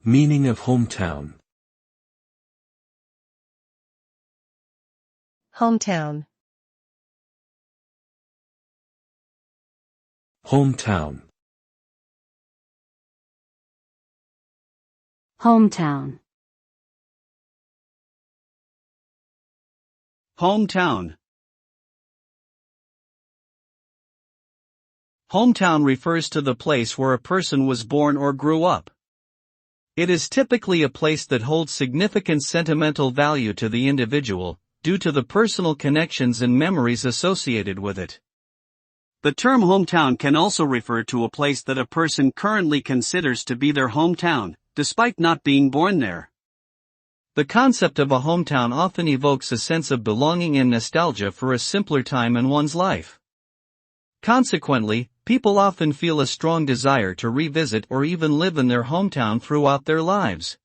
Meaning of hometown. Hometown. Hometown. Hometown. Hometown. Hometown refers to the place where a person was born or grew up. It is typically a place that holds significant sentimental value to the individual, due to the personal connections and memories associated with it. The term hometown can also refer to a place that a person currently considers to be their hometown, despite not being born there. The concept of a hometown often evokes a sense of belonging and nostalgia for a simpler time in one's life. Consequently, people often feel a strong desire to revisit or even live in their hometown throughout their lives.